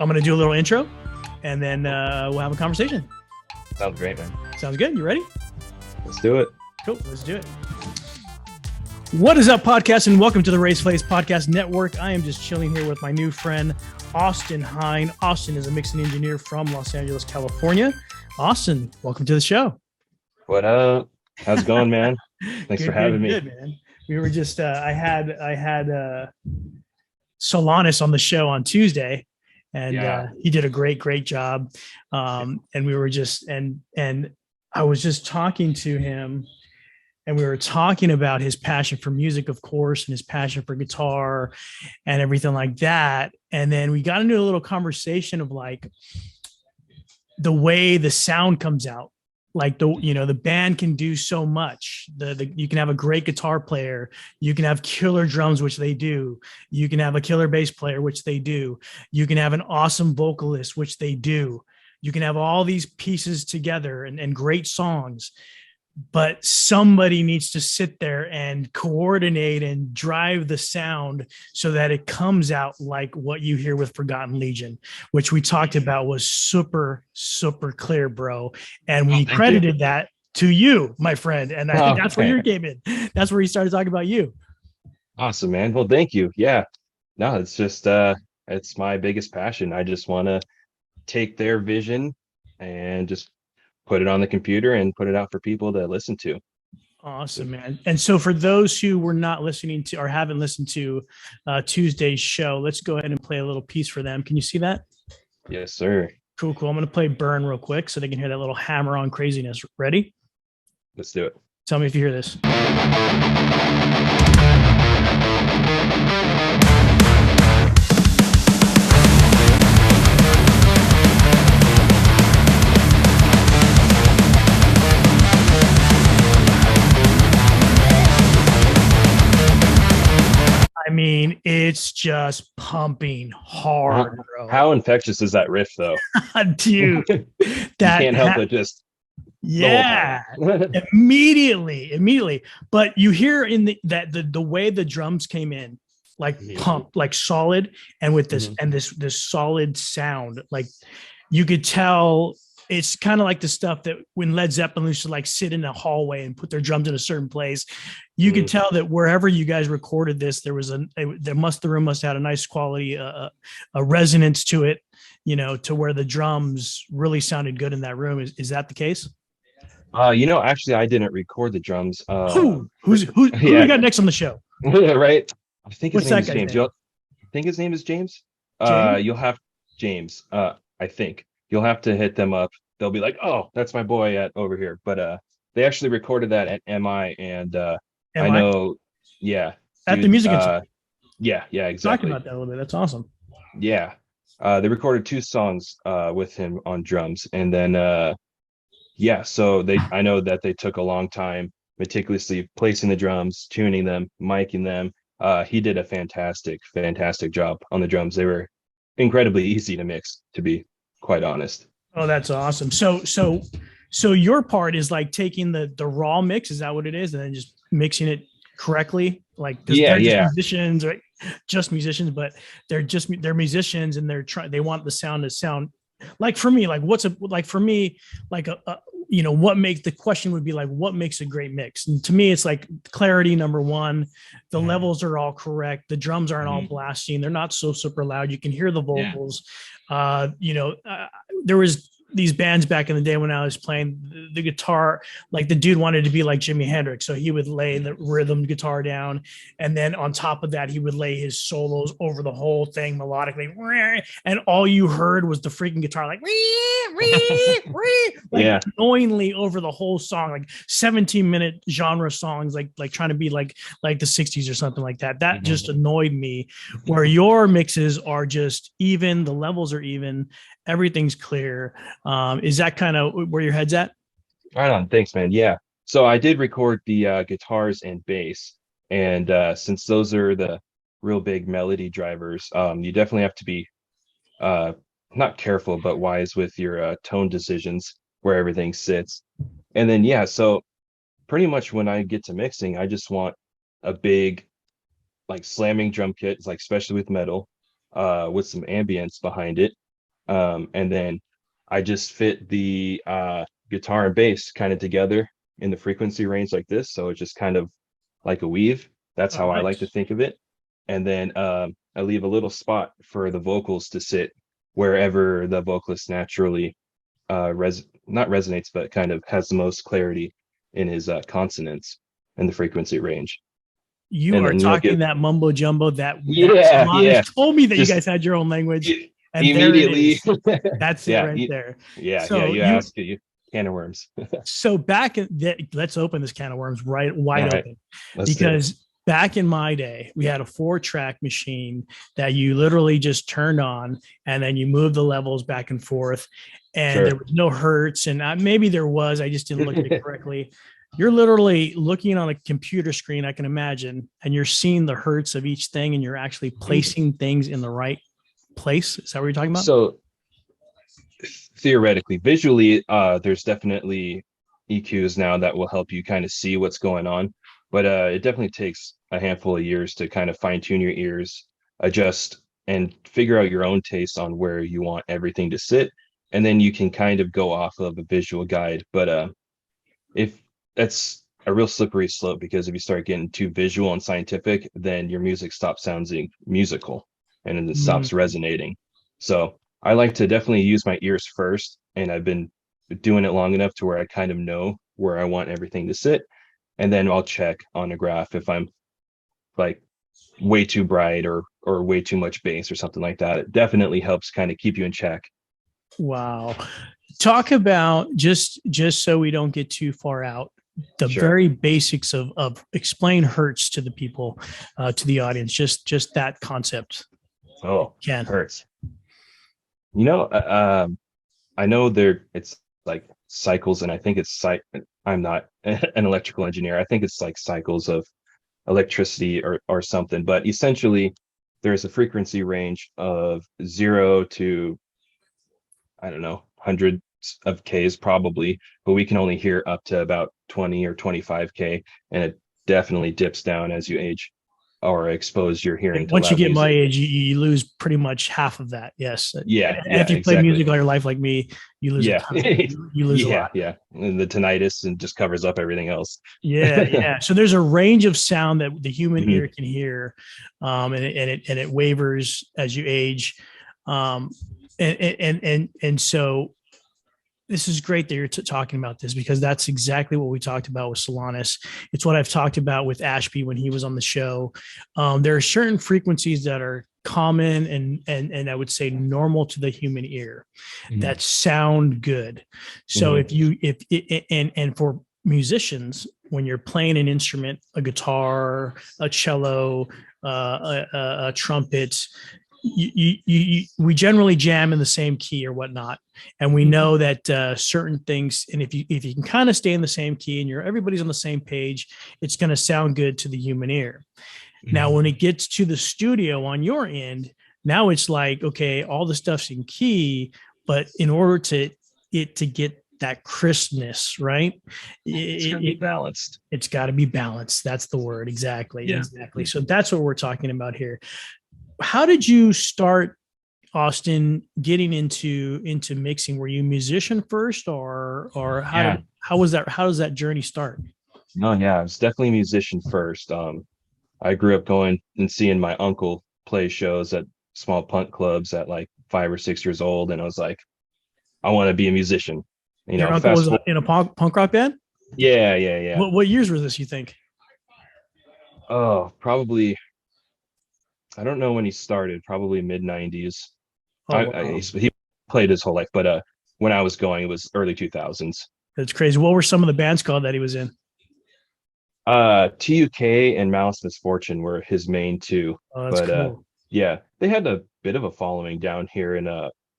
I'm going to do a little intro, and then we'll have a conversation. Sounds great, man. Sounds good. You ready? Let's do it. Cool. Let's do it. What is up, podcast, and welcome to the Race Plays Podcast Network. I am just chilling here with my new friend, Austin Hein. Austin is a mixing engineer from Los Angeles, California. Austin, welcome to the show. What up? How's it going, man? Thanks for having me. Good, man. We were just I had Solanas on the show on Tuesday, and he did a great job. And we were just and I was just talking to him, and we were talking about his passion for music, of course, and his passion for guitar and everything like that. And then we got into a little conversation of like the way the sound comes out. Like the band can do so much. You can have a great guitar player, you can have killer drums, which they do. You can have a killer bass player, which they do. You can have an awesome vocalist, which they do. You can have all these pieces together and great songs, but somebody needs to sit there and coordinate and drive the sound so that it comes out like what you hear with Forgotten Legion, which we talked about was super clear, bro. And we credited that to you, my friend. And I think that's where you came in. That's where he started talking about you. Awesome, man. Well, thank you. Yeah. No, it's just, it's my biggest passion. I just want to take their vision and just put it on the computer and put it out for people to listen to. Awesome, man. And so for those who were not listening to or haven't listened to Tuesday's show, let's go ahead and play a little piece for them. Can you see that? Yes, sir. Cool. I'm going to play Burn real quick so they can hear that little hammer on craziness. Ready? Let's do it. Tell me if you hear this. I mean, it's just pumping hard, bro. How infectious is that riff, though? Dude, that you can't help it just. Yeah, immediately. But you hear in the way the drums came in, like pump, like solid, and with this and this solid sound, like you could tell. It's kind of like the stuff that when Led Zeppelin used to like sit in a hallway and put their drums in a certain place, you could tell that wherever you guys recorded this, the room must have had a nice quality, a resonance to it, to where the drums really sounded good in that room. Is that the case? Actually, I didn't record the drums. Who we got next on the show? Right. I think his name is James. Name? I think his name is James. James? You'll have James. I think. You'll have to hit them up. They'll be like, "Oh, that's my boy at over here." But they actually recorded that at MI, and I know, yeah, at the music institute. Yeah, exactly. Talking about that a little bit. That's awesome. Yeah, they recorded 2 songs with him on drums, and then so I know that they took a long time meticulously placing the drums, tuning them, miking them. He did a fantastic job on the drums. They were incredibly easy to mix, to be quite honest. Oh, that's awesome. So your part is like taking the raw mix, is that what it is, and then just mixing it correctly? Like musicians, right? Just musicians, but they're musicians, and they want the sound to sound like, for me, like what makes the question would be like, what makes a great mix? And to me, it's like clarity, number one. The levels are all correct. The drums aren't all blasting. They're not so super loud. You can hear the vocals. There was these bands back in the day when I was playing the guitar, like the dude wanted to be like Jimi Hendrix. So he would lay the rhythm guitar down. And then on top of that, he would lay his solos over the whole thing melodically. And all you heard was the freaking guitar, like, annoyingly over the whole song, like 17-minute genre songs, like trying to be like the 60s or something like that. That just annoyed me, where your mixes are just even, the levels are even, everything's clear. Is that kind of where your head's at? Right on. Thanks, man. Yeah. So I did record the guitars and bass, and since those are the real big melody drivers, you definitely have to be not careful, but wise with your tone decisions, where everything sits. And then, so pretty much when I get to mixing, I just want a big, like, slamming drum kit, like especially with metal, with some ambience behind it. And then I just fit the guitar and bass kind of together in the frequency range like this. So it's just kind of like a weave. That's Oh, how I like to nice. think of it. And then I leave a little spot for the vocals to sit wherever the vocalist naturally not resonates, but kind of has the most clarity in his consonants and the frequency range. You And are then you'll talking get that mumbo jumbo that yeah, Solange yeah. told me that you Just guys had your own language, and there it immediately is. That's it yeah, right there. yeah, So you ask you can of worms. so back in let's open this can of worms right All wide right, open, let's do it. because back in my day we had a 4-track machine that you literally just turned on, and then you moved the levels back and forth, and there Sure. was no hertz, and maybe there was, I just didn't look at it correctly. You're literally looking on a computer screen, I can imagine, and you're seeing the hertz of each thing, and you're actually placing things in the right place. Is that what you're talking about? So theoretically, visually, there's definitely EQs now that will help you kind of see what's going on, but it definitely takes a handful of years to kind of fine tune your ears, adjust, and figure out your own taste on where you want everything to sit, and then you can kind of go off of a visual guide. But if that's a real slippery slope, because if you start getting too visual and scientific, then your music stops sounding musical and then it stops Mm. resonating. So I like to definitely use my ears first, and I've been doing it long enough to where I kind of know where I want everything to sit, and then I'll check on a graph if I'm like way too bright or way too much bass or something like that. It definitely helps kind of keep you in check. Wow. Talk about, just so we don't get too far out, the Sure. very basics of explain hertz to the people, to the audience, just that concept. Oh, Ken. hurts. You know, I know there it's like cycles, and I think I'm not an electrical engineer. I think it's like cycles of electricity or something, but essentially there's a frequency range of 0 to, I don't know, hundreds of Ks probably, but we can only hear up to about 20 or 25 K, and it definitely dips down as you age or expose your hearing to Once you loud get my music. age, you lose pretty much half of that. Yes. And Yeah, if yeah, you play exactly. music all your life like me, you lose a Yeah. ton. You lose a Yeah, lot. yeah. And the tinnitus and just covers up everything else. Yeah, yeah. So there's a range of sound that the human Mhm. ear can hear, and it wavers as you age, um, and so this is great that you're talking about this, because that's exactly what we talked about with Solanas. It's what I've talked about with Ashby when he was on the show. There are certain frequencies that are common and I would say normal to the human ear Mhm. that sound good. So Mhm. if you if and for musicians, when you're playing an instrument, a guitar, a cello, a trumpet, we generally jam in the same key or whatnot, and we know that certain things, and if you can kind of stay in the same key and everybody's on the same page, it's going to sound good to the human ear. Now when it gets to the studio on your end, now it's like, okay, all the stuff's in key, but in order to get that crispness, right, It's gonna be it, balanced. it's got to be balanced. That's the word. Exactly. Yeah. Exactly. So that's what we're talking about here. How did you start, Austin, getting into mixing? Were you a musician first, or Yeah. how was that? How does that journey start? No, yeah, I was definitely a musician first. I grew up going and seeing my uncle play shows at small punk clubs at like 5 or 6 years old, and I was like, I want to be a musician. Your uncle Fast was forward. in a punk rock band. Yeah, yeah, yeah. What years was this, you think? Oh, probably. I don't know when he started. Probably mid '90s. Oh wow, He played his whole life, but when I was going, it was early 2000s. that's crazy. What were some of the bands called that he was in? TUK and Mouse Misfortune were his main two, Oh, that's but cool. yeah, they had a bit of a following down here in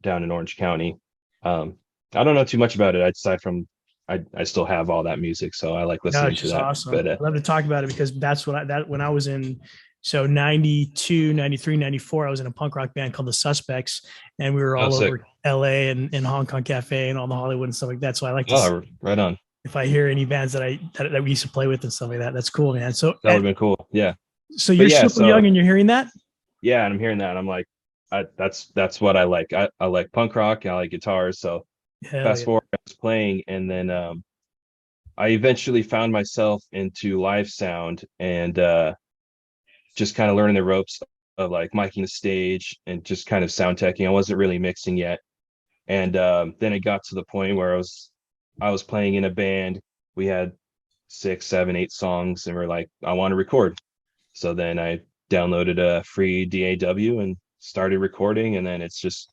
down in Orange County. Um, I don't know too much about it aside from I still have all that music, so I like No, listening it's to just that. awesome. But I love to talk about it because that's what that when I was in, so 92, 93, 94, I was in a punk rock band called the Suspects, and we were oh, all sick. over LA and Hong Kong Cafe and all the Hollywood and stuff like that. So I like to see Oh, right on. if I hear any bands that we used to play with and stuff like that. That's cool, man. So That would have been cool. Yeah. so But you're yeah, super young so and you're hearing that? yeah, and I'm hearing that, and I'm like, that's what I like. I like punk rock. I like guitars. So Hell fast yeah. forward, I was playing, and then I eventually found myself into live sound and just kind of learning the ropes of like miking the stage and just kind of sound teching. I wasn't really mixing yet, and then it got to the point where I was playing in a band. We had 6, 7, 8 songs, and we're like, I want to record. So then I downloaded a free DAW and started recording, and then it's just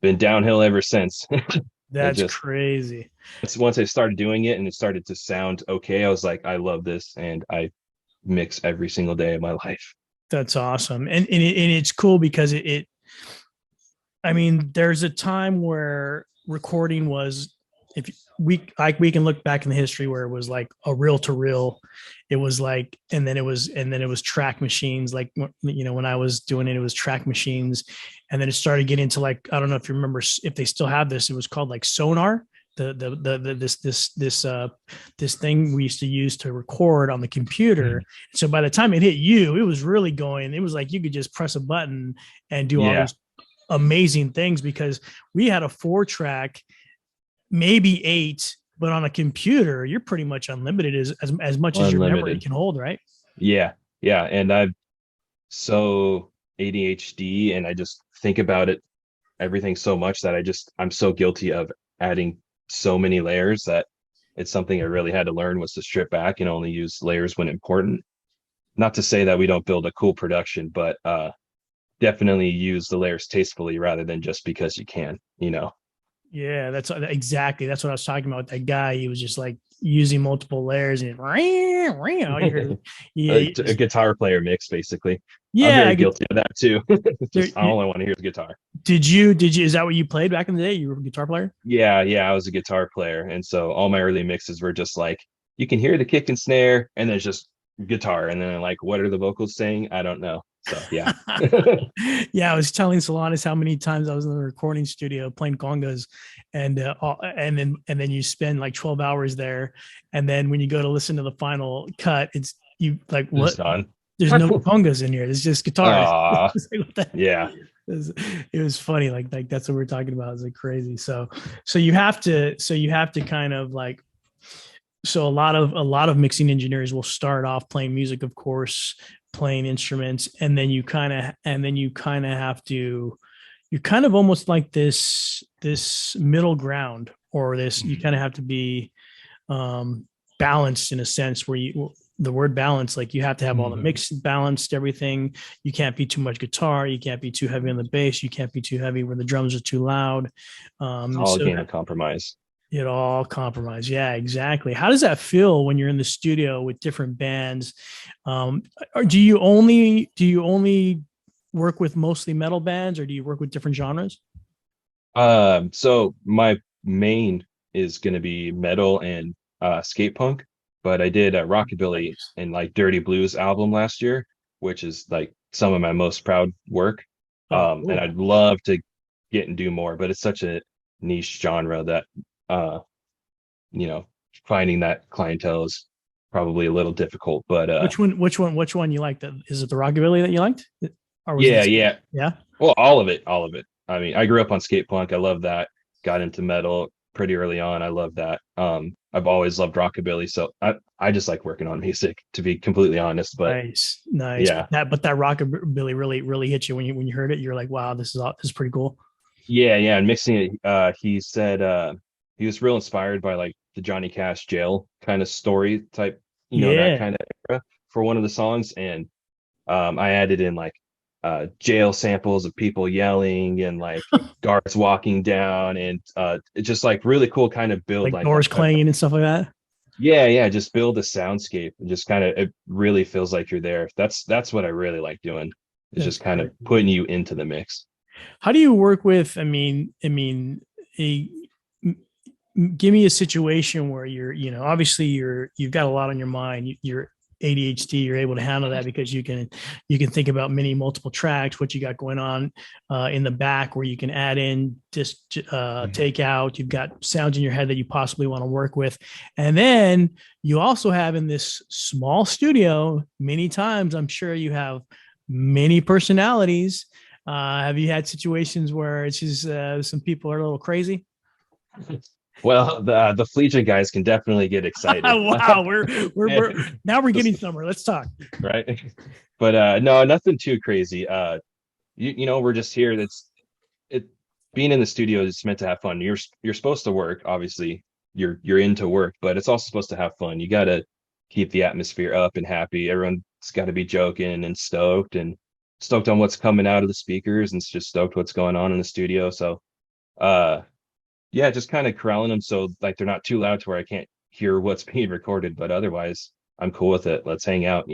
been downhill ever since. It That's just crazy. it's once I started doing it and it started to sound okay, I was like, I love this, and I mix every single day of my life. That's awesome. And it's cool because I mean, there's a time where recording was, if we can look back in the history where it was like a reel to reel. It was like, and then it was track machines. Like, when I was doing it, it was track machines. And then it started getting into, like, I don't know if you remember, if they still have this, it was called like Sonar. This thing we used to use to record on the computer. So by the time it hit you, it was really going, it was like you could just press a button and do all Yeah, these amazing things, because we had a 4-track, maybe 8, but on a computer you're pretty much unlimited, as much as your memory unlimited. can hold, right? Yeah, yeah, and I'm so ADHD, and I just think about it everything so much that I'm so guilty of adding so many layers that it's something I really had to learn, was to strip back and only use layers when important. Not to say that we don't build a cool production, but definitely use the layers tastefully rather than just because you can. Yeah, that's exactly, that's what I was talking about. That guy, he was just like using multiple layers, and you heard, yeah, A guitar player mix, basically. I'm yeah, very I could. guilty of that too. There, Just all I want to hear is guitar. did you, is that what you played back in the day? You were a guitar player? Yeah, yeah, I was a guitar player, and so all my early mixes were just like you can hear the kick and snare, and there's just guitar, and then like what are the vocals saying? I don't know. So yeah. Yeah, I was telling Solanas how many times I was in the recording studio playing congas, and then you spend like 12 hours there, and then when you go to listen to the final cut, it's you like, Just what? done. There's no congas in here. There's just guitars. Ah, It's like, what the heck? yeah. It was funny. Like that's what we're talking about. It's like crazy. So you have to kind of like, so a lot of mixing engineers will start off playing music, of course, playing instruments, and then you kind of have to, you're kind of almost like this middle ground, or this, you Mhm. kind of have to be balanced in a sense, where the word balance, like you have to have all the Mhm. mix balanced, everything. You can't be too much guitar, you can't be too heavy on the bass, you can't be too heavy where the drums are too loud. It's all a So game of compromise. it all compromise. Yeah, exactly. How does that feel when you're in the studio with different bands? Or do you only work with mostly metal bands, or do you work with different genres? So my main is gonna be metal and skate punk, but I did a rockabilly Nice. and like dirty blues album last year, which is like some of my most proud work. Oh, And cool. I'd love to get and do more, but it's such a niche genre that uh, you know, finding that clientele is probably a little difficult. But Which one you liked? Is it the rockabilly that you liked, or was it yeah, the skate? yeah. Yeah. Well, all of it, all of it. I mean, I grew up on skate punk. I love that. Got into metal pretty early on. I love that. I've always loved rockabilly, so I just like working on music, to be completely honest. But Nice, nice. yeah, But that rockabilly really hit you when you heard it. You're like, wow, this is pretty cool. yeah, yeah. And mixing it, he said he was real inspired by like the Johnny Cash jail kind of story type, that Yeah. kind of era for one of the songs. And I added in like jail samples of people yelling and like guards walking down, and it just like really cool kind of build Like like doors clanging and stuff like that. yeah, yeah, just build a soundscape and just kind of it really feels like you're there. That's what I really like doing. Is That's just kind of great. putting you into the mix. How do you work with? A, give me a situation where obviously you've got a lot on your mind. You're ADHD, you're able to handle that because you can think about many multiple tracks, what you got going on in the back, where you can add in, just Mhm. take out. You've got sounds in your head that you possibly want to work with, and then you also have, in this small studio, many times I'm sure you have many personalities. Have you had situations where it's just some people are a little crazy? Well, the Fleetja guys can definitely get excited. Wow, we're now we're getting Just- somewhere. Let's talk. right. But no, nothing too crazy. We're just here. That's it. Being in the studio is meant to have fun. You're supposed to work, obviously. You're into work, but it's also supposed to have fun. You got to keep the atmosphere up and happy. Everyone's got to be joking and stoked on what's coming out of the speakers, and just stoked what's going on in the studio. So, uh, yeah, just kind of corralling them so like they're not too loud to where I can't hear what's being recorded. But otherwise, I'm cool with it. Let's hang out.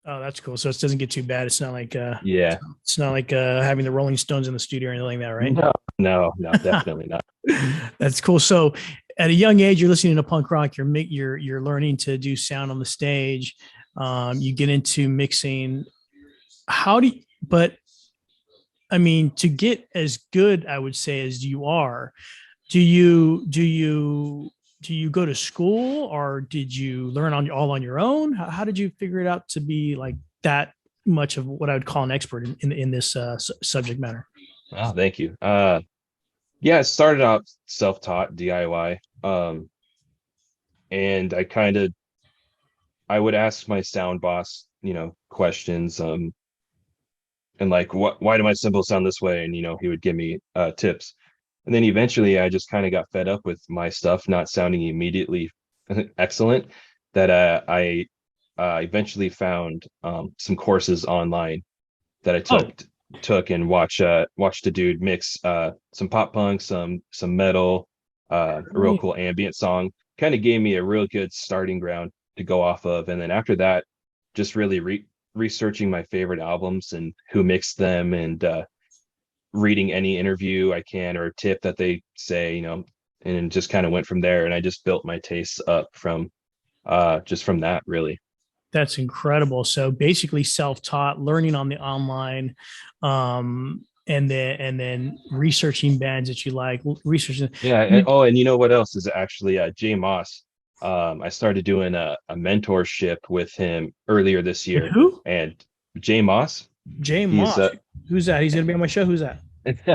Oh, that's cool. So it doesn't get too bad. Yeah. It's not like having the Rolling Stones in the studio or anything like that, right? No, no, definitely not. That's cool. So at a young age, you're listening to punk rock. You're learning to do sound on the stage. You get into mixing. How do you, but I mean, to get as good, I would say, as you are, do you go to school, or did you learn all on your own? How did you figure it out to be like that much of what I would call an expert in this subject matter? Oh, thank you. Yeah, it started out self-taught DIY. And I would ask my sound boss, questions, and like why do my cymbals sound this way? And he would give me tips. And then eventually I just kind of got fed up with my stuff not sounding immediately excellent, that I eventually found some courses online that I Oh, took and watched a dude mix some pop punk, some metal, a real great. cool ambient song. Kind of gave me a real good starting ground to go off of. And then after that, just really researching my favorite albums and who mixed them, and reading any interview I can or a tip that they say, and just kind of went from there. And I just built my tastes up from just from that, really. That's incredible. So basically self-taught, learning on the online, and then researching bands that you like, researching. Yeah. And, oh, and you know what else is actually Jay Moss. I started doing a mentorship with him earlier this With year, who? and Jay Moss, Jay he's Moss. Who's that? He's gonna be on my show. Who's that?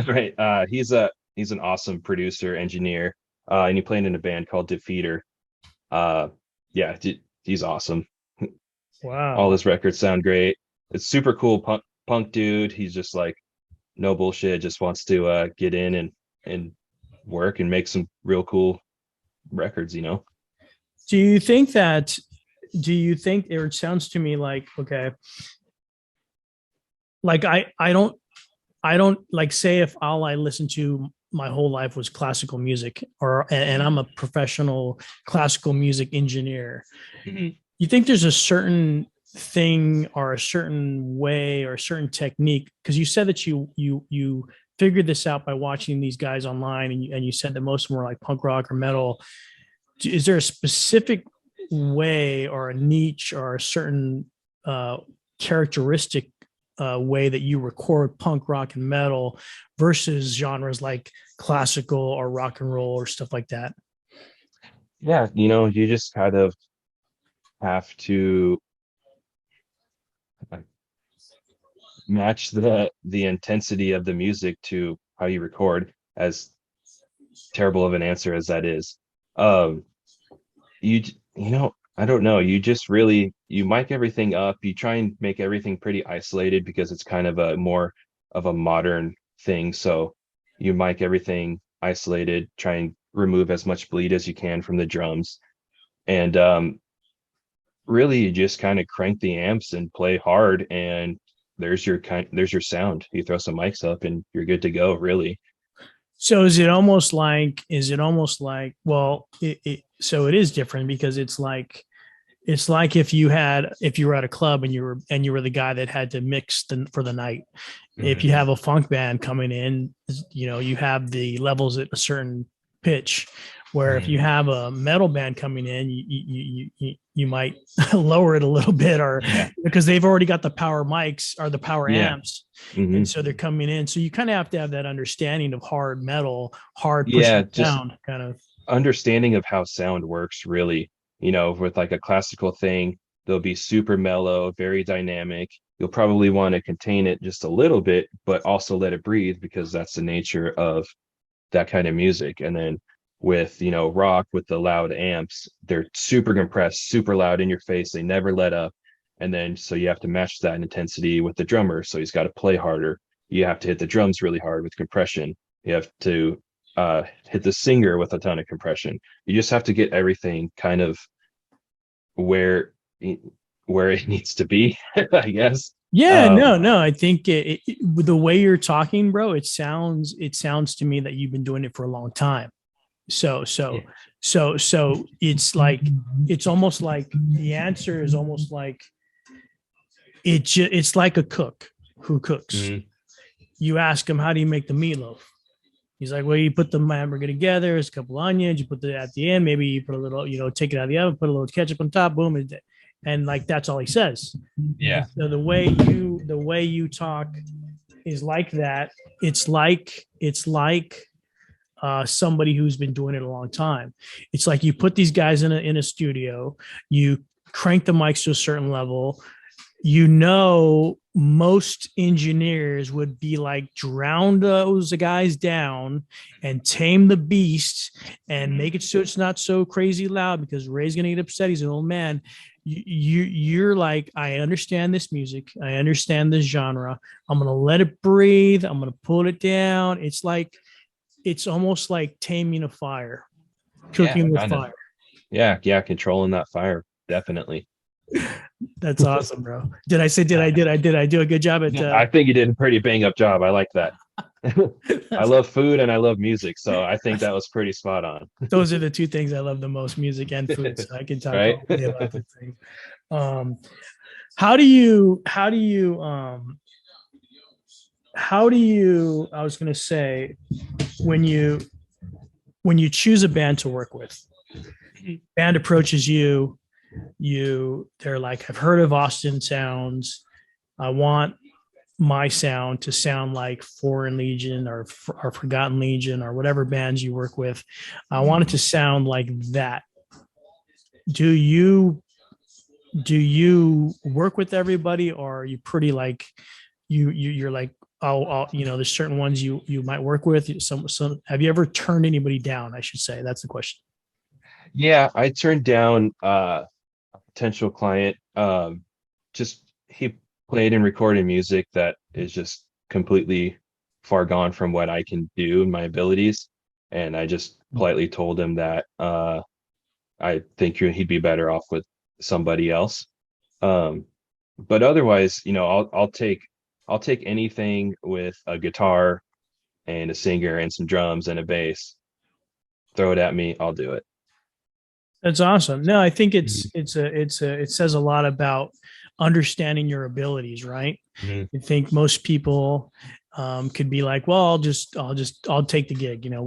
right. He's an awesome producer, engineer, and he played in a band called Defeater. Uh, yeah, he's awesome. All Wow. his records sound great. It's super cool punk dude. He's just like no bullshit, just wants to get in and work and make some real cool records. Do you think that? Do you think it sounds to me like okay, like I don't like say if all I listened to my whole life was classical music, or and I'm a professional classical music engineer. Mhm. You think there's a certain thing or a certain way or a certain technique, because you said that you figured this out by watching these guys online, and you said that most of them were like punk rock or metal. Is there a specific way or a niche or a certain uh, characteristic way that you record punk rock and metal versus genres like classical or rock and roll or stuff like that? Yeah, you just kind of have to like, match the intensity of the music to how you record, as terrible of an answer as that is. Um, I don't know, you just really you mic everything up, you try and make everything pretty isolated because it's kind of a more of a modern thing. So you mic everything isolated, try and remove as much bleed as you can from the drums, and really you just kind of crank the amps and play hard, and there's your sound. You throw some mics up and you're good to go, really. So is it almost like well so it is different because it's like if you were at a club and you were the guy that had to mix for the night. If Mhm. you have a funk band coming in, you have the levels at a certain pitch. Where if you Mhm. have a metal band coming in, you might lower it a little bit, or Yeah. because they've already got the power mics or the power Yeah. amps, and Hmm. so they're coming in. So you kind of have to have that understanding of hard metal, hard Yeah, pushing just sound, kind of. understanding of how sound works, really. With like a classical thing, they'll be super mellow, very dynamic. you'll probably want to contain it just a little bit, but also let it breathe because that's the nature of that kind of music. And then with, rock with the loud amps, they're super compressed, super loud in your face. They never let up. And then so you have to match that intensity with the drummer. So he's got to play harder. You have to hit the drums really hard with compression. You have to hit the singer with a ton of compression. You just have to get everything kind of where where it needs to be, I guess. Yeah, Um, no. I think the way you're talking, bro, it sounds to me that you've been doing it for a long time. So, yeah. so, so it's almost like the answer is almost like it's like a cook who cooks. Mhm. You ask him, how do you make the meatloaf? He's like, well, you put the hamburger together, it's a couple onions, you put the at the end, maybe you put a little, take it out of the oven, put a little ketchup on top, boom, and like that's all he says. Yeah. So the way you talk is like that. It's like somebody who's been doing it a long time. It's like you put these guys in a studio, you crank the mics to a certain level. Most engineers would be like drown those guys down and tame the beast and make it so it's not so crazy loud because Ray's gonna get upset. He's an old man. You're like, I understand this music, I understand this genre, I'm gonna let it breathe, I'm gonna pull it down. It's almost like taming a fire, Yeah, cooking with kind of. fire. Yeah, controlling that fire, definitely. That's awesome, bro. Did I do a good job at I think you did a pretty bang up job. I like that. I love food and I love music, so I think that was pretty spot on. those are the two things I love the most, music and food. So I can talk Right? all day about those things. Um, how do you I was gonna say, when you choose a band to work with, band approaches they're like, I've heard of Austin sounds, I want my sound to sound like Foreign Legion or Forgotten Legion or whatever bands you work with. I want it to sound like that. Do you work with everybody, or are you pretty like you're like, I'll there's certain ones you might work with. Some have you ever turned anybody down? I should say that's the question. Yeah, I turned down a potential client. Just he played and recorded music that is just completely far gone from what I can do and my abilities. And I just politely told him that I think he'd be better off with somebody else. Um, but otherwise, I'll take anything with a guitar and a singer and some drums and a bass. Throw it at me, I'll do it. That's awesome. No, I think Mhm. it says a lot about understanding your abilities, right? Mhm. I think most people could be like, well, I'll take the gig, Mhm.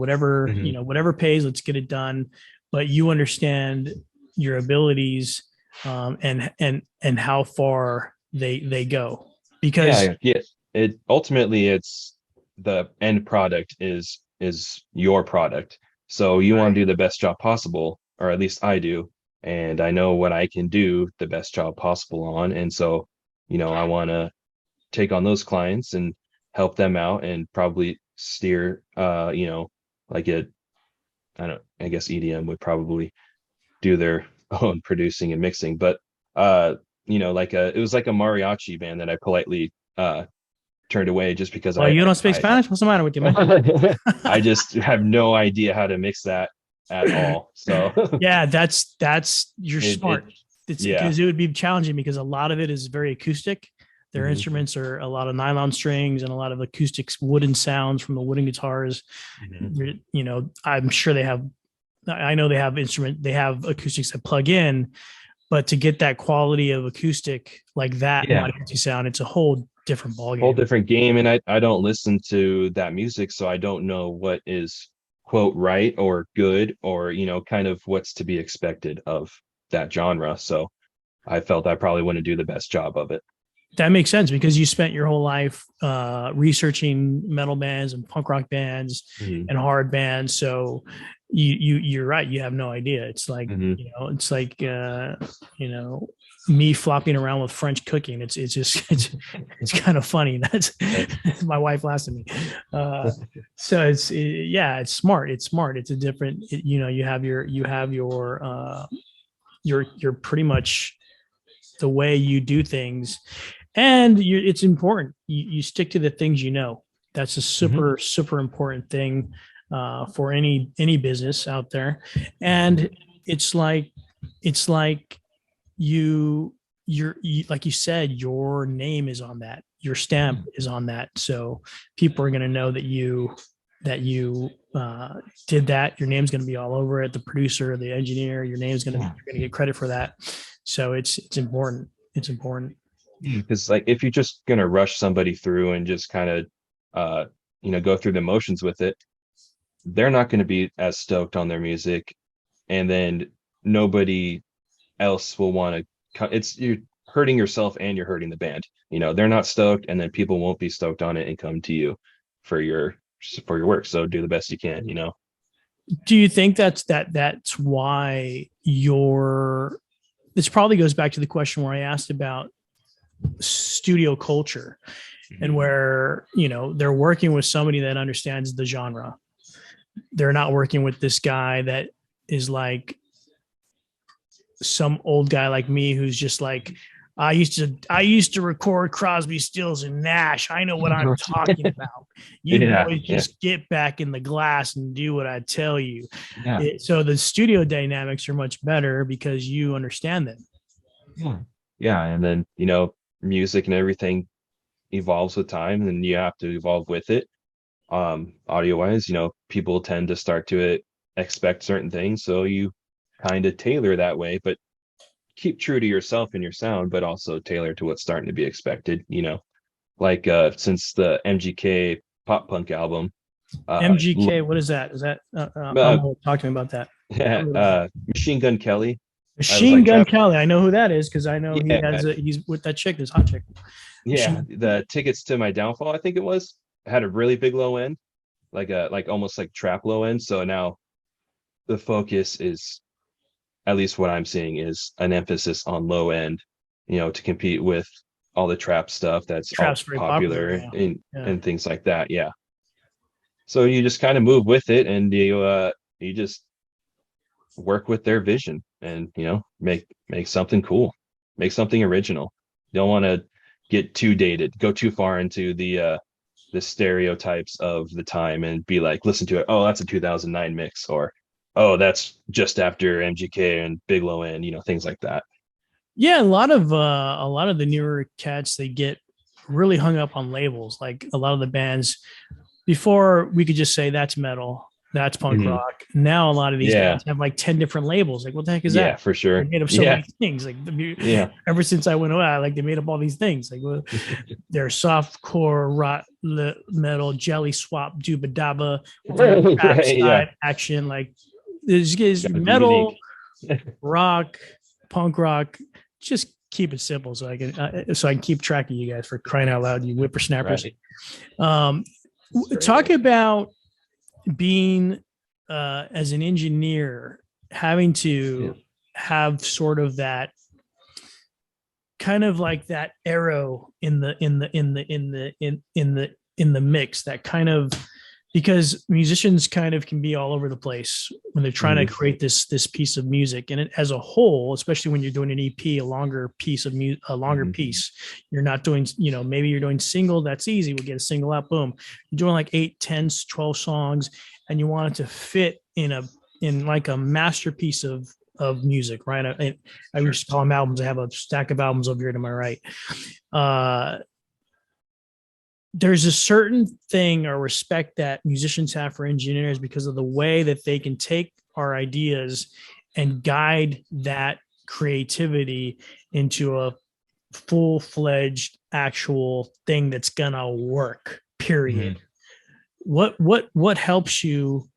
whatever pays, let's get it done. But you understand your abilities, and how far they go, because Yeah, yeah. It ultimately it's the end product is your product. So you want to do the best job possible, or at least I do, and I know what I can do the best job possible on. And so, I want to take on those clients and help them out and probably steer like I guess EDM would probably do their own producing and mixing, but it was like a mariachi band that I politely turned away just because well, you don't speak Spanish. What's the matter with you, man? I just have no idea how to mix that at all. So Yeah, that's you're it smart. It's yeah. because it would be challenging because a lot of it is very acoustic. Their Hmm. instruments are a lot of nylon strings and a lot of acoustics, wooden sounds from the wooden guitars. Hmm. I'm sure I know they have acoustics that plug in, but to get that quality of acoustic like that Yeah, mariachi sound, it's a whole different whole ballgame. different game. And I don't listen to that music, so I don't know what is quote right or good or kind of what's to be expected of that genre. So I felt I probably wouldn't do the best job of it. That makes sense because you spent your whole life researching metal bands and punk rock bands Hmm. and hard bands. So you're right. You have no idea. It's like, Hmm. it's like you know, me flopping around with French cooking. It's just it's kind of funny. That's my wife laughs at me. So yeah, it's smart. It's smart. It's a different. You have your pretty much the way you do things, and it's important you stick to the things you know. That's a Hmm. super important thing for any business out there. And it's like like you said, your name is on that, your stamp is on that, so people are going to know that you did that. Your name's going to be all over it, the producer, the engineer, your name's going to Yeah. you're going to get credit for that. So it's important. It's important. Because like if you're just gonna rush somebody through and just kind of uh go through the motions with it, they're not going to be as stoked on their music, and then nobody else will want to. It's you're hurting yourself and you're hurting the band. They're not stoked, and then people won't be stoked on it and come to you for your for your work. So do the best you can. Do you think that's why your this probably goes back to the question where I asked about studio culture, and Mhm. where they're working with somebody that understands the genre. They're not working with this guy that is like some old guy like me who's just like, I used to record Crosby, Stills, and Nash. I know what I'm talking about. You Yeah, boys yeah, just get back in the glass and do what I tell you. yeah, So the studio dynamics are much better because you understand them. yeah, yeah. And then music and everything evolves with time, and you have to evolve with it. Audio wise, people tend to start to expect certain things, so you kind of tailor that way, but keep true to yourself and your sound, but also tailor to what's starting to be expected. Like since the MGK pop punk album, MGK, what is that? Is that I'm uh, talking about that? Tell yeah, me about that. Machine Gun Kelly. I was Machine like, Gun Kelly. I know who that is because I know yeah, he's with that chick, this hot chick. yeah, Machine. the Tickets to My Downfall, I think it was, had a really big low end, like almost like trap low end. So now the focus is, at least what I'm seeing, is an emphasis on low end, to compete with all the trap stuff that's all Trap's very popular popular now. and Yeah. and things like that. Yeah. So you just kind of move with it, and you just work with their vision, and make something cool, make something original. You don't want to get too dated, go too far into the stereotypes of the time and be like, listen to it, oh, that's a 2009 mix, or oh, that's just after MGK and Big Low End, things like that. Yeah, a lot of the newer cats, they get really hung up on labels. Like a lot of the bands before, we could just say that's metal, that's punk Hmm. rock. Now a lot of these Yeah, bands have like 10 different labels. Like, what the heck is yeah, that? for They're sure. made of so Yeah, many things. Like yeah. ever since I went away, like they made up all these things. Like, well, they're soft core rock metal, jelly swap, duba daba with a little trap Right, yeah. side action. Like this is Gotta be unique. metal, rock, punk rock. Just keep it simple so I can keep track of you guys, for crying out loud, you whippersnappers. Right. Um, Straight talk up. about being as an engineer, having Yeah. to have sort of that kind of like that arrow in the mix, that kind of, because musicians kind of can be all over the place when they're trying to Mhm. create this piece of music, and it, as a whole, especially when you're doing an EP, a longer Mhm. piece. You're not doing, maybe you're doing single, that's easy, we'll get a single out, boom. You're doing like 8, 10, 12 songs, and you want it to fit in like a masterpiece of music, right? I Sure. used to call them albums. I have a stack of albums over here to my right. uh there's a certain thing or respect that musicians have for engineers because of the way that they can take our ideas and guide that creativity into a full-fledged actual thing that's gonna work, period. Mhm. What helps you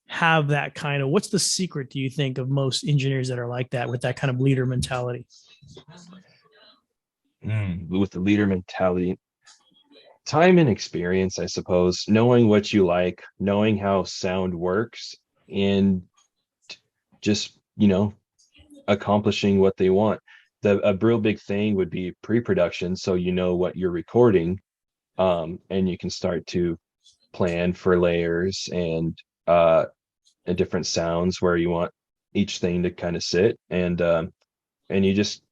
have that kind of, what's the secret, do you think, of most engineers that are like that, with that kind of leader mentality? With the leader mentality, time and experience, I suppose, knowing what you like, knowing how sound works, and just, accomplishing what they want. A real big thing would be pre-production, so you know what you're recording, and you can start to plan for layers and different sounds where you want each thing to kind of sit, and you just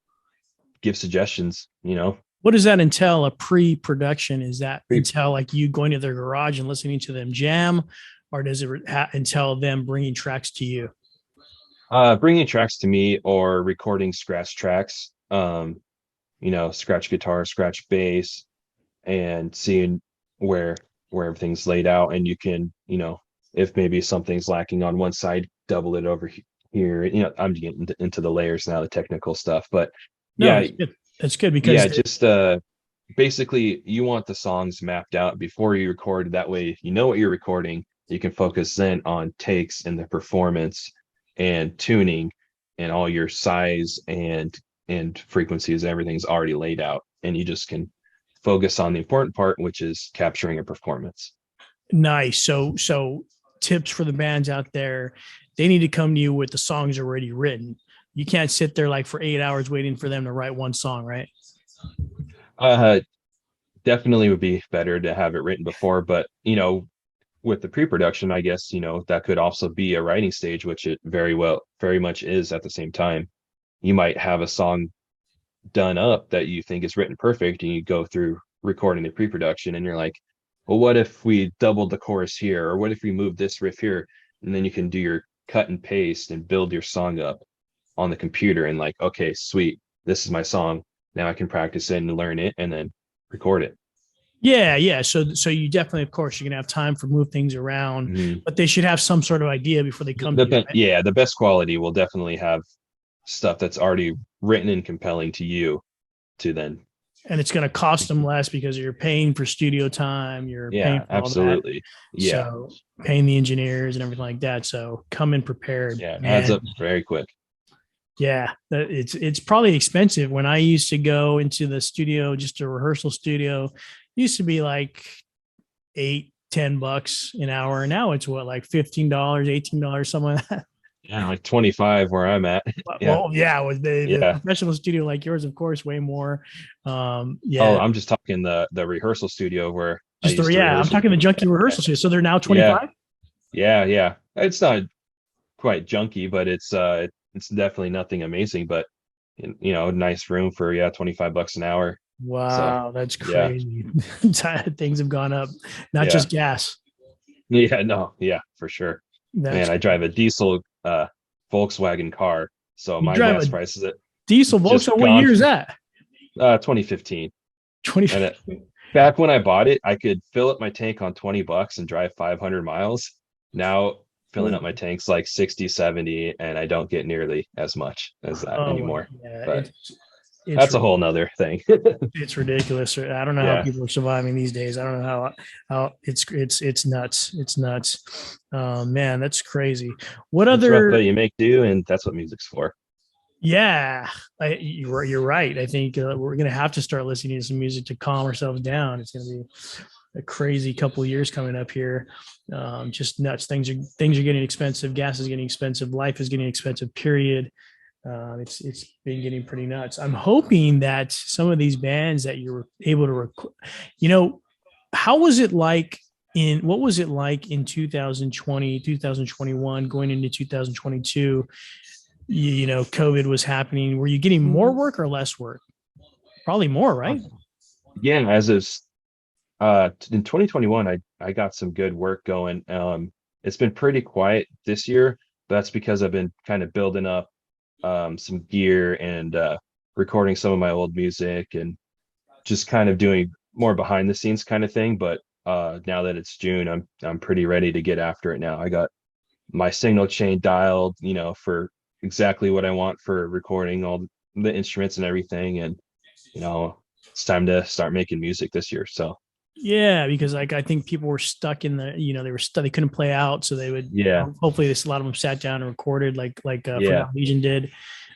give suggestions. What does that entail? A pre-production? Is that Pre- entail like you going to their garage and listening to them jam, or does it entail them bringing tracks to you? Bringing tracks to me or recording scratch tracks, scratch guitar, scratch bass, and seeing where where everything's laid out, and you can, if maybe something's lacking on one side, double it over here. I'm getting into the layers now, the technical stuff, but No, yeah, it's good. It's good because yeah, just basically you want the songs mapped out before you record. That way, you know what you're recording. You can focus then on takes and the performance and tuning and all your size and frequencies. Everything's already laid out, and you just can focus on the important part, which is capturing a performance. nice. So tips for the bands out there, they need to come to you with the songs already written. You can't sit there like for 8 hours waiting for them to write one song, right? Uh, Definitely would be better to have it written before, but with the pre-production, I guess, that could also be a writing stage, which it very much is at the same time. You might have a song done up that you think is written perfect, and you go through recording the pre-production and you're like, well, what if we doubled the chorus here, or what if we moved this riff here? And then you can do your cut and paste and build your song up on the computer, and like, okay, sweet, this is my song. Now I can practice it and learn it and then record it. Yeah, yeah. So you definitely, of course, you're gonna have time for move things around, Mhm. but they should have some sort of idea before they come to you, right? Yeah, the best quality will definitely have stuff that's already written and compelling to you to then. And it's gonna cost them less because you're paying for studio time, you're paying Yeah, for all that. absolutely. Yeah, So paying the engineers and everything like that. So come in prepared, yeah, it adds man. up very quick. Yeah, it's probably expensive. When I used to go into the studio, just a rehearsal studio, used to be like 8, $10 an hour. And now it's what, like $15, $18, something like that. Yeah, like 25 where I'm at. Yeah, Well, yeah, with the yeah. professional studio like yours, of course, way more. Oh, Yeah, I'm just talking the rehearsal studio where I just the used to yeah. I'm rehearse with talking the them. junkie rehearsal studio. So they're now Yeah, 25. yeah, yeah. It's not quite junky, but it's definitely nothing amazing. But nice room for, yeah, 25 bucks an hour. So Wow, that's yeah, crazy. Things have gone up, not yeah, just gas. yeah. No, yeah, for sure. That's Man, I drive a diesel Volkswagen car, so You my drive gas a prices it diesel just Volkswagen. What gone year is from that? 2015. 20. And back when I bought it, I could fill up my tank on 20 bucks and drive 500 miles. Now filling up my tanks like 60, 70, and I don't get nearly as much as that Oh anymore. yeah, But it's that's a whole nother thing. it's ridiculous. I don't know how Yeah. people are surviving these days. I don't know how it's nuts. It's nuts. Man, that's crazy. What It's rough, other? but you make do, and that's what music's for. Yeah, you're right. I think we're gonna have to start listening to some music to calm ourselves down. It's gonna be a crazy couple of years coming up here. Just nuts. Things are getting expensive. Gas is getting expensive. Life is getting expensive. Period. It's been getting pretty nuts. I'm hoping that some of these bands that you were able to record, you know, how was it like what was it like in 2020, 2021, going into 2022? COVID was happening. Were you getting more work or less work? Probably more, right? Again, as is in 2021, I got some good work going. It's been pretty quiet this year, but that's because I've been kind of building up some gear and recording some of my old music and just kind of doing more behind the scenes kind of thing. But now that it's June, I'm pretty ready to get after it now. I got my signal chain dialed, for exactly what I want for recording all the instruments and everything. And you know, it's time to start making music this year. So Yeah, because like I think people were stuck in they were stuck. They couldn't play out, so they would. yeah, Hopefully, this a lot of them sat down and recorded, like yeah, Forgotten Legion did.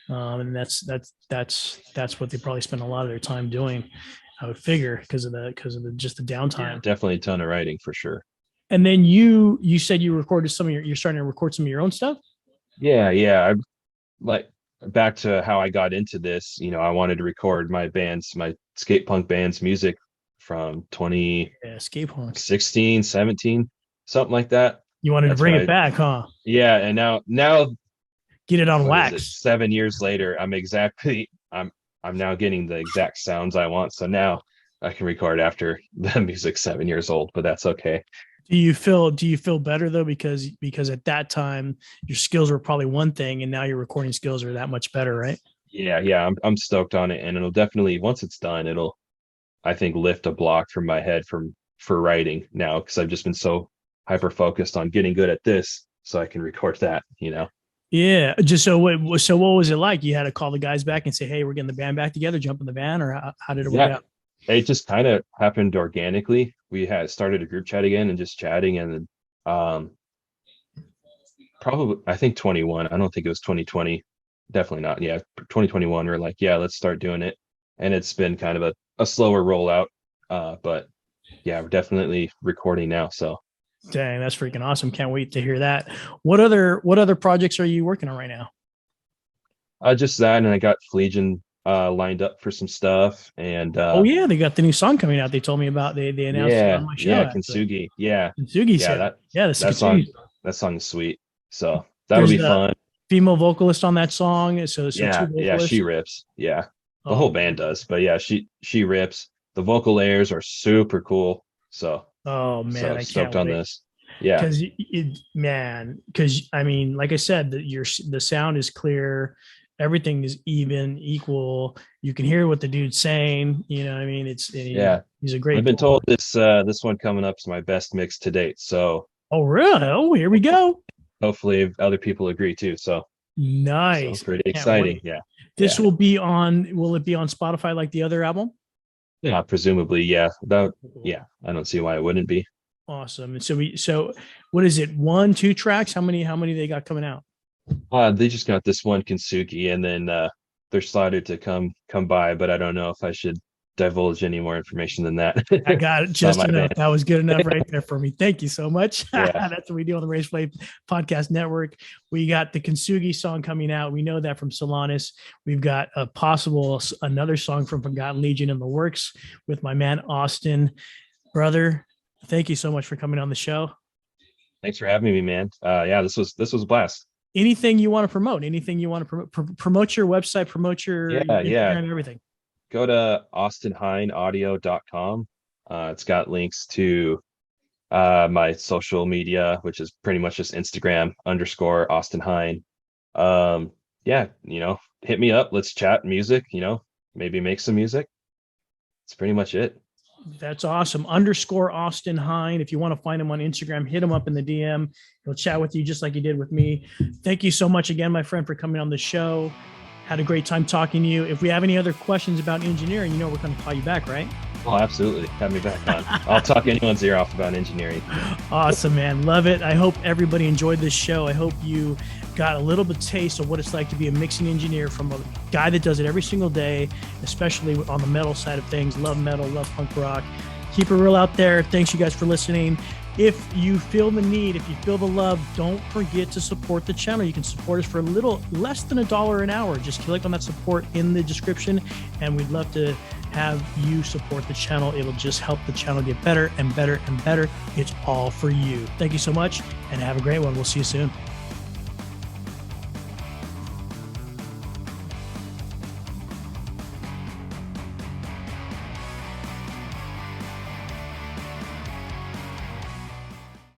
And that's what they probably spend a lot of their time doing, I would figure, because of the just the downtime. Yeah, definitely a ton of writing for sure. And then you said you recorded you're starting to record some of your own stuff. Yeah. I like back to how I got into this, I wanted to record my skate punk band's music from Yeah, skate punk. 2016, 17, something like that. You wanted to That's bring when it back, huh? yeah. And now Get it on what is it? wax. 7 years later, I'm now getting the exact sounds I want. So now I can record after the music's 7 years old, but that's okay. Do you feel better though, because at that time your skills were probably one thing and now your recording skills are that much better, right? Yeah. I'm stoked on it, and it'll definitely, once it's done, it'll, I think, lift a block from my head for writing now, because I've just been so hyper focused on getting good at this so I can record that. Yeah. Just so what was it like? You had to call the guys back and say, "Hey, we're getting the band back together, jump in the van," or how did it work Yeah, out? it just kind of happened organically. We had started a group chat again and just chatting, and then probably, I think 21. I don't think it was 2020. Definitely not. Yeah, 2021. We're like, yeah, let's start doing it, and it's been kind of a slower rollout. But yeah, we're definitely recording now. So Dang, that's freaking awesome. Can't wait to hear that. What other projects are you working on right now? just that, and I got Flegion lined up for some stuff, and Oh yeah, they got the new song coming out. They told me about. They announced it on my show. yeah, Actually, Kintsugi. Yeah, Sugi yeah, said, yeah, the that song Kintsugi. that song is sweet. So that'll There's be a fun. female vocalist on that song. So two Yeah, she vocalists. rips. Yeah. The Oh, whole band does, but yeah, she rips. The vocal layers are super cool. So oh man, I stoked can't on wait. this. Yeah. Because I mean, like I said, the sound is clear, everything is even, equal. You can hear what the dude's saying. You know, what I mean, Yeah. he's a I've great been vocalist. told this one coming up is my best mix to date. So Oh really? Oh, here we go. hopefully other people agree too. So Nice. pretty I can't exciting. wait. Yeah. This Yeah. will be on. Will it be on Spotify like the other album? Yeah, presumably, yeah. Cool. Yeah, I don't see why it wouldn't be. Awesome. And so what is it? One, two tracks? How many they got coming out? They just got this one Kinsuki, and then they're slotted to come by, but I don't know if I should divulge any more information than that I got it about just my enough. band. That was good enough right there for me. Thank you so much. Yeah. That's what we do on the Race Play Podcast Network. We got the Kintsugi song coming out. We know that from Solanas. We've got a possible another song from Forgotten Legion in the works with my man Austin. Brother, thank you so much for coming on the show. Thanks for having me, man. Yeah, this was a blast. Anything you want to promote? Anything you want to promote your website, promote your Yeah. Instagram, everything. Go to austinhineaudio.com. It's got links to my social media, which is pretty much just Instagram _Austin Hein. Yeah, hit me up. Let's chat music, maybe make some music. It's pretty much it. That's awesome. _Austin Hein. If you want to find him on Instagram, hit him up in the DM. He'll chat with you just like he did with me. Thank you so much again, my friend, for coming on the show. Had a great time talking to you. If we have any other questions about engineering, we're going to call you back, right? Oh, absolutely. Have me back on. I'll talk anyone's ear off about engineering. Awesome, man. Love it. I hope everybody enjoyed this show. I hope you got a little bit taste of what it's like to be a mixing engineer from a guy that does it every single day, especially on the metal side of things. Love metal, love punk rock. Keep it real out there. Thanks, you guys, for listening. If you feel the need, if you feel the love, don't forget to support the channel. You can support us for a little less than $1 an hour. Just click on that support in the description, and we'd love to have you support the channel. It'll just help the channel get better and better and better. It's all for you. Thank you so much, and have a great one. We'll see you soon.